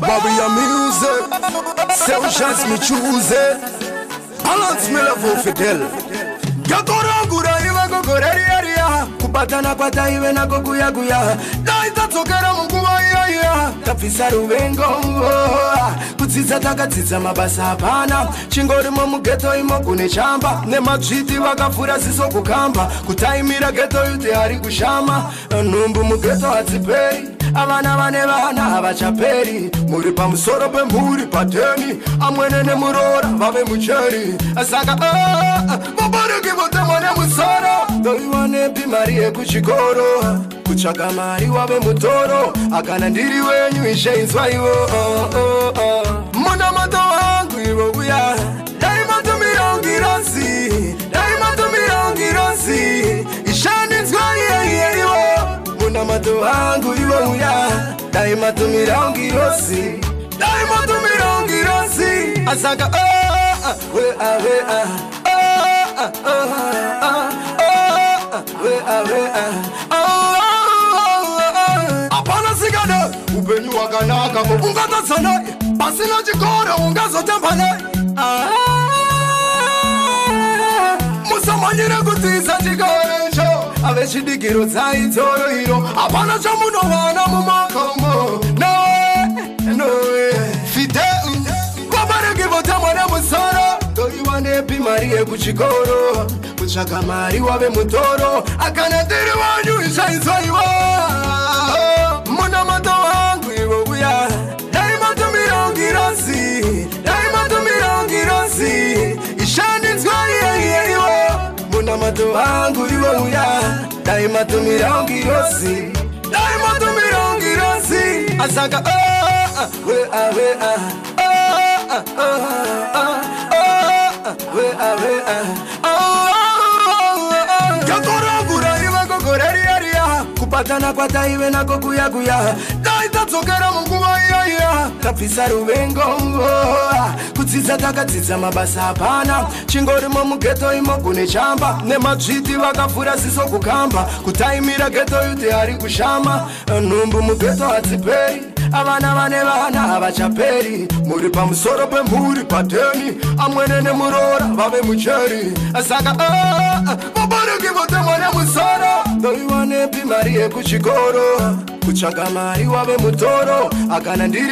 Bobby music, seu chance me choose. Balance me level fidel. Gatorangura iwe gogoreria. Kupatana kwata iwe na goguya guya. Daita tokera munguma iya. Tafisaru wengo. Kutsitsa takatsitsa mabasa hapana. Chingori mugeto imo kune chamba. Nemadzviti vakafura siso kukamba. Kutaimira geto yute hari kushama. Numbu mugeto hadzipei. Avana vane vana havachaperi. Muri pamusoro pemhuri pateni. Amwene nemurora vave mucheri. Saka vabariki vote mwane musoro. Ndoiwane pimari yekuchikoro. Kutsvaka mari wave mutoro. Akana ndiri wenyu ishainzwa ivo. Munamato wangu ivo uya. Daimatumira ngirosi. Daimatumira ngirosi. Ishaninzwa ivo. Munamato wangu ivo uya. Daimatumira ngirosi. Daimatumira ngirosi. Asaka apana sigada upenyu wakanaka ungatatsana pasina chikora ungazotambana musamanyire kutiza chikorecho ave chidikiro dzaitsoro iro apana chamunovana mumakombo noe fideu vabareki votamwane musoro ndoiwane pimari yekuchikoro kutsvaka mari wave mutoro akana ndiri wanyu ishainzwa ivo munamato wangu ivo uya daimatumira ngirosi daimatumira ngirosi ishaninzwa ivo munamato wangu ivo uya daimatumira ngirosi daimatumira ngirosi asaka Gatorangura iwe gogoreria. Kupatana kwata iwe na goguya guya. Daita tsokera munguma iya. Tafisaru wengo. Kutsitsa takatsitsa mabasa hapana. Chingori mugeto imo kune chamba. Nemadzviti vakafura siso kukamba. Kutaimira geto yute hari kushama. Numbu mugeto hadzipei. Avana vane vana havachaperi. Muri pamusoro pemhuri pateni. Amwene nemurora vave mucheri. Saka vabareki vote mwane musoro. Ndoiwane pimari yekuchikoro. Kutsvaka mari wave mutoro. Akana ndiri